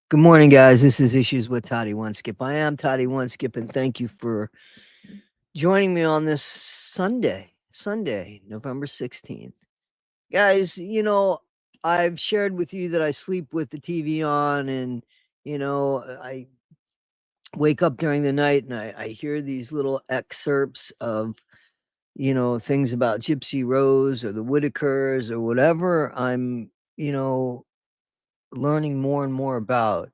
Good morning, guys. This is Issues with Toddy One Skip. I am Toddy One Skip, and thank you for joining me on this Sunday, November 16th. Guys, I've shared with you that I sleep with the TV on, and, I wake up during the night and I hear these little excerpts of, things about Gypsy Rose or the Whitakers or whatever I'm, learning more and more about.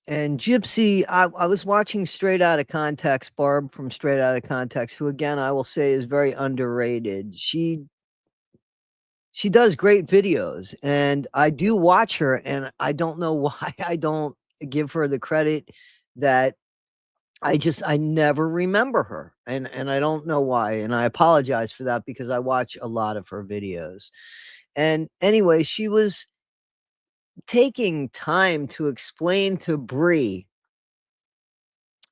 And Gypsy, I was watching Straight Outta Context, Barb from Straight Outta Context, who again I will say is very underrated. She does great videos, and I do watch her, and I don't know why I don't give her the credit that I never remember her. And I don't know why. And I apologize for that because I watch a lot of her videos. And anyway, she was taking time to explain to Bree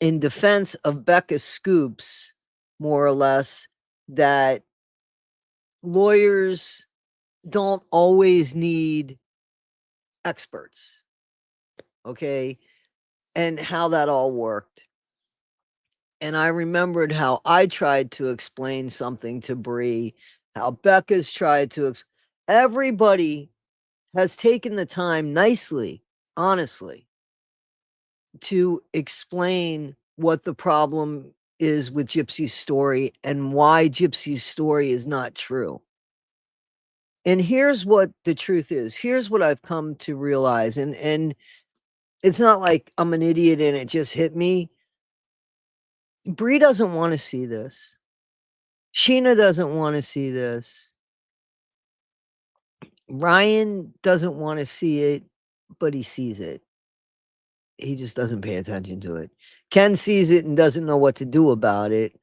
in defense of Becca Scoops, more or less, that lawyers don't always need experts, okay, and how that all worked. And I remembered how I tried to explain something to Bree, how Becca's tried to. Everybody has taken the time nicely, honestly, to explain what the problem is with Gypsy's story and why Gypsy's story is not true. And here's what the truth is. Here's what I've come to realize. And it's not like I'm an idiot and it just hit me. Bree doesn't want to see this. Sheena doesn't want to see this. Ryan doesn't want to see it, but he sees it. He just doesn't pay attention to it. Ken sees it and doesn't know what to do about it.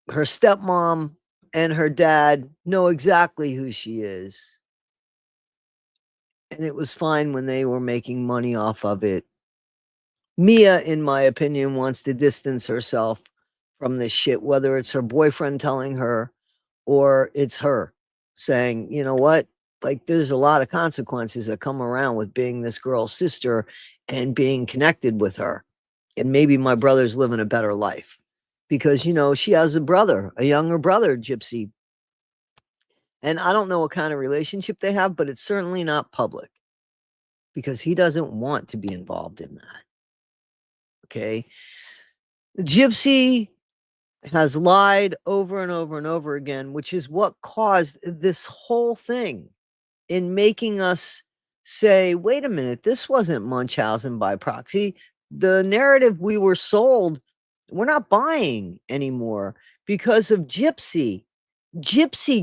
Her stepmom and her dad know exactly who she is. And it was fine when they were making money off of it. Mia, in my opinion, wants to distance herself from this shit, whether it's her boyfriend telling her or it's her saying, you know what? Like, there's a lot of consequences that come around with being this girl's sister and being connected with her. And maybe my brother's living a better life because, she has a brother, a younger brother, Gypsy. And I don't know what kind of relationship they have, but it's certainly not public because he doesn't want to be involved in that. Okay. Gypsy has lied over and over and over again, which is what caused this whole thing in making us say, wait a minute, this wasn't Munchausen by proxy. The narrative we were sold, we're not buying anymore because of Gypsy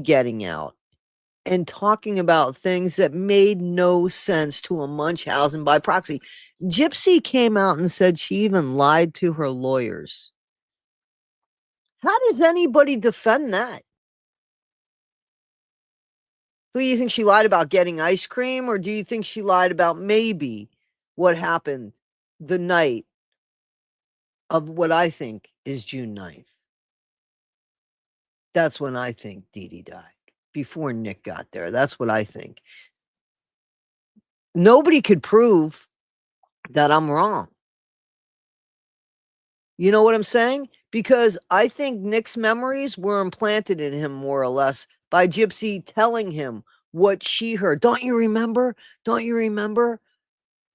getting out and talking about things that made no sense to a Munchausen by proxy. Gypsy came out and said she even lied to her lawyers. How does anybody defend that? Who do you think she lied about, getting ice cream? Or do you think she lied about maybe what happened the night of what I think is June 9th? That's when I think Dee Dee died, before Nick got there. That's what I think. Nobody could prove that I'm wrong. You know what I'm saying? Because I think Nick's memories were implanted in him more or less by Gypsy telling him what she heard. Don't you remember? Don't you remember?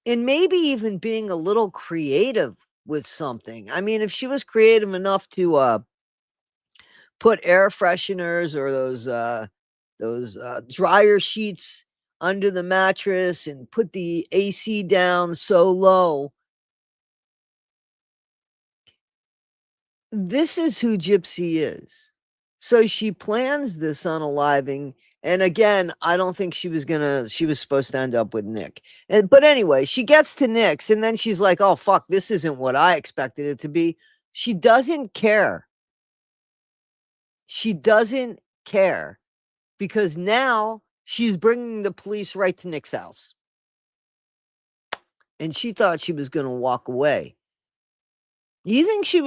And maybe even being a little creative with something. I mean, if she was creative enough to put air fresheners or those dryer sheets under the mattress and put the AC down so low. This is who Gypsy is. So she plans this unaliving. And again, I don't think she was supposed to end up with Nick. But anyway, she gets to Nick's and then she's like, oh, fuck, this isn't what I expected it to be. She doesn't care. She doesn't care because now she's bringing the police right to Nick's house. And she thought she was going to walk away. You think she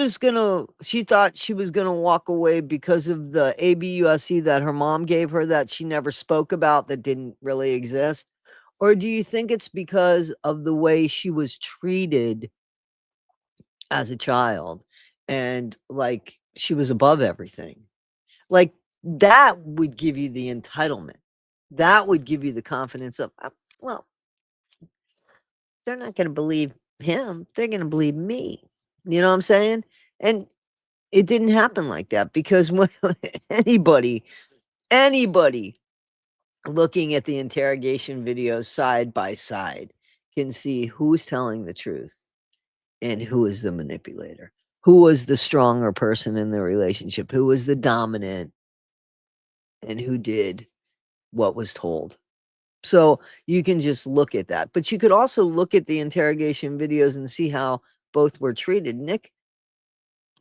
thought she was going to walk away because of the ABUSC that her mom gave her that she never spoke about, that didn't really exist? Or do you think it's because of the way she was treated as a child and like she was above everything? Like that would give you the entitlement. That would give you the confidence of, well, they're not going to believe him. They're going to believe me. You know what I'm saying? And it didn't happen like that because when anybody looking at the interrogation videos side by side can see who's telling the truth and who is the manipulator, who was the stronger person in the relationship, who was the dominant, and who did what was told. So you can just look at that. But you could also look at the interrogation videos and see how both were treated. Nick,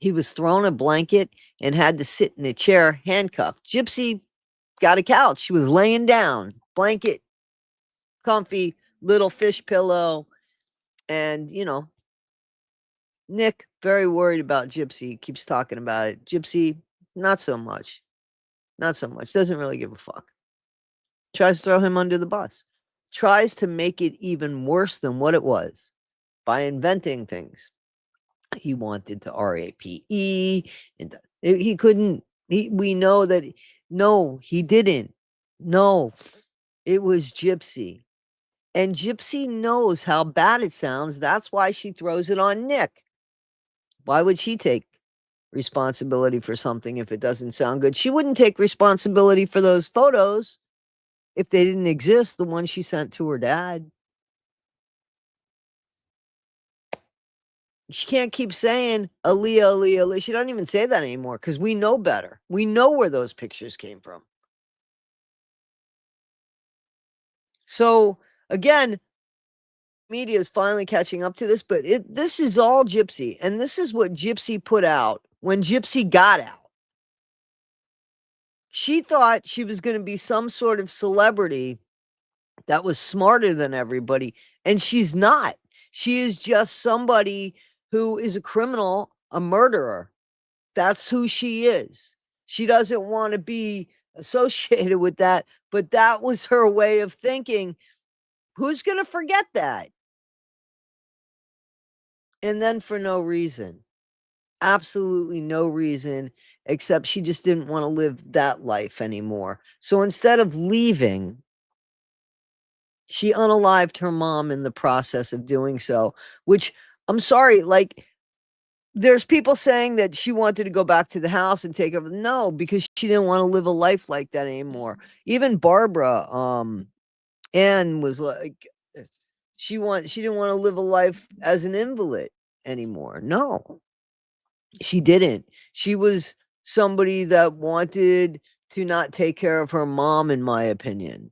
he was thrown a blanket and had to sit in a chair handcuffed. Gypsy got a couch. She was laying down, blanket, comfy, little fish pillow. And, Nick, very worried about Gypsy, keeps talking about it. Gypsy, not so much. Not so much. Doesn't really give a fuck. Tries to throw him under the bus. Tries to make it even worse than what it was by inventing things. He wanted to RAPE, and he couldn't. We know that. No, he didn't. No, it was Gypsy. And Gypsy knows how bad it sounds. That's why she throws it on Nick. Why would she take responsibility for something if it doesn't sound good? She wouldn't take responsibility for those photos if they didn't exist, the ones she sent to her dad. She can't keep saying Aaliyah, Aaliyah, Aaliyah. She don't even say that anymore because we know better. We know where those pictures came from. So again, media is finally catching up to this, but this is all Gypsy, and this is what Gypsy put out when Gypsy got out. She thought she was going to be some sort of celebrity that was smarter than everybody, and she's not. She is just somebody who is a criminal, a murderer. That's who she is. She doesn't want to be associated with that, but that was her way of thinking. Who's going to forget that? And then for no reason, absolutely no reason, except she just didn't want to live that life anymore. So instead of leaving, she unalived her mom in the process of doing so, which I'm sorry, like, there's people saying that she wanted to go back to the house and take over. No, because she didn't want to live a life like that anymore. Even Barbara, Ann was like, she didn't want to live a life as an invalid anymore. No, she didn't. She was somebody that wanted to not take care of her mom, in my opinion.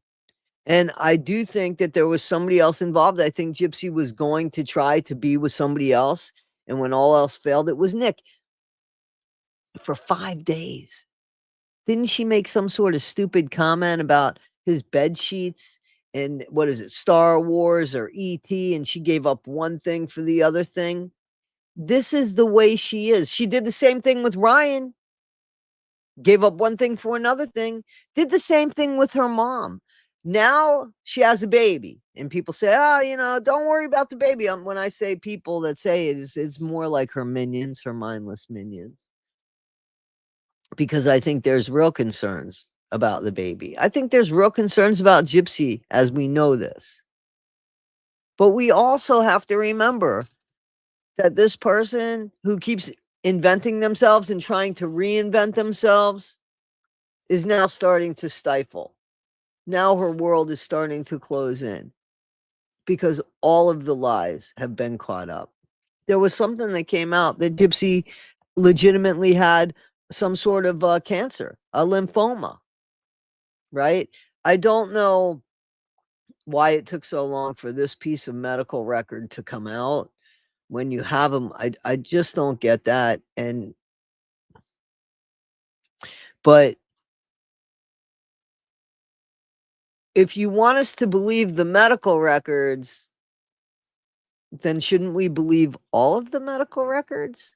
And I do think that there was somebody else involved. I think Gypsy was going to try to be with somebody else. And when all else failed, it was Nick. For 5 days. Didn't she make some sort of stupid comment about his bed sheets and what is it, Star Wars or ET, and she gave up one thing for the other thing? This is the way she is. She did the same thing with Ryan, gave up one thing for another thing, did the same thing with her mom. Now she has a baby, and people say, "Oh, don't worry about the baby." When I say people that say it, it's more like her minions, her mindless minions. Because I think there's real concerns about the baby. I think there's real concerns about Gypsy as we know this. But we also have to remember that this person who keeps inventing themselves and trying to reinvent themselves is now starting to stifle. Now her world is starting to close in because all of the lies have been caught up. There was something that came out that Gypsy legitimately had some sort of cancer, a lymphoma, right? I don't know why it took so long for this piece of medical record to come out when you have them. I just don't get that. But if you want us to believe the medical records, then shouldn't we believe all of the medical records?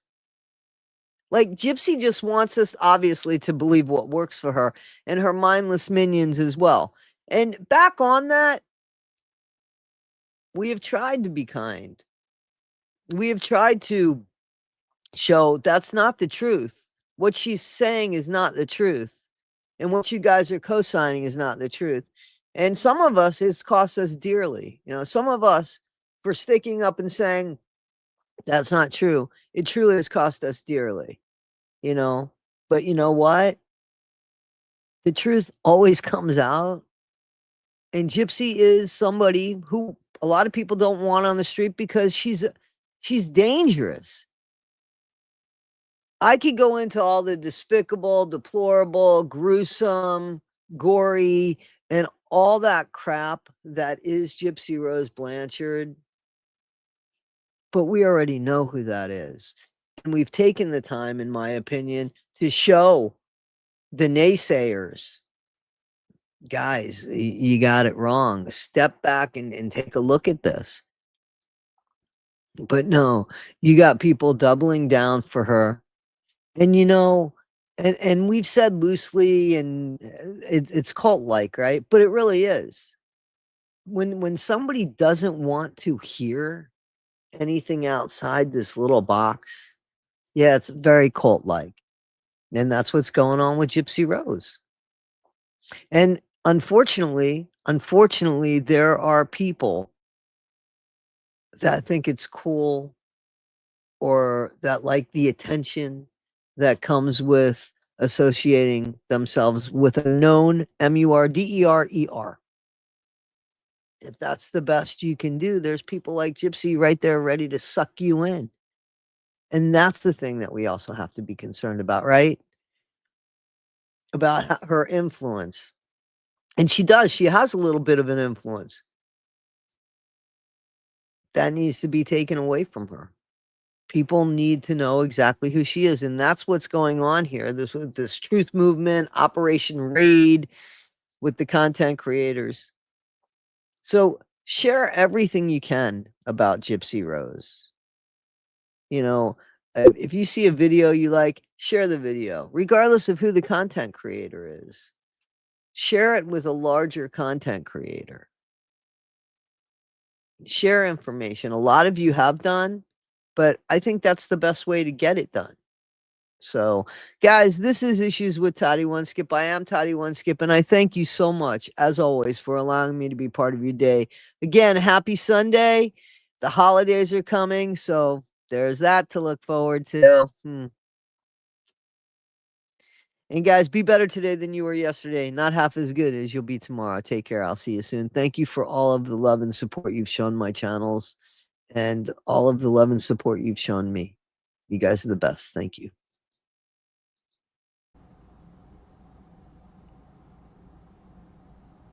Like Gypsy just wants us obviously to believe what works for her and her mindless minions as well. And back on that, We have tried to be kind. We have tried to show that's not the truth. What she's saying is not the truth. And what you guys are co-signing is not the truth. And some of us, it's cost us dearly. You know, some of us, for sticking up and saying that's not true, it truly has cost us dearly, you know. But you know what? The truth always comes out. And Gypsy is somebody who a lot of people don't want on the street because she's dangerous. I could go into all the despicable, deplorable, gruesome, gory, and all that crap that is Gypsy Rose Blanchard, but we already know who that is. And we've taken the time, in my opinion, to show the naysayers, guys, you got it wrong. Step back and take a look at this. But no, you got people doubling down for her. And you know, and we've said loosely, and it's cult like, right? But it really is. When somebody doesn't want to hear anything outside this little box, yeah, it's very cult like. And that's what's going on with Gypsy Rose. And unfortunately, there are people that think it's cool or that like the attention that comes with associating themselves with a known Murderer. If that's the best you can do, there's people like Gypsy right there ready to suck you in. And that's the thing that we also have to be concerned about, right? About her influence. And she has a little bit of an influence. That needs to be taken away from her. People need to know exactly who she is, and that's what's going on here. This truth movement, Operation Raid, with the content creators. So share everything you can about Gypsy Rose. You know, if you see a video you like, share the video, regardless of who the content creator is. Share it with a larger content creator. Share information. A lot of you have done, but I think that's the best way to get it done. So, guys, this is Issues with Toddy One Skip. I am Toddy One Skip, and I thank you so much, as always, for allowing me to be part of your day. Again, happy Sunday. The holidays are coming, so there's that to look forward to. And guys, be better today than you were yesterday. Not half as good as you'll be tomorrow. Take care. I'll see you soon. Thank you for all of the love and support you've shown my channels and all of the love and support you've shown me. You guys are the best. Thank you.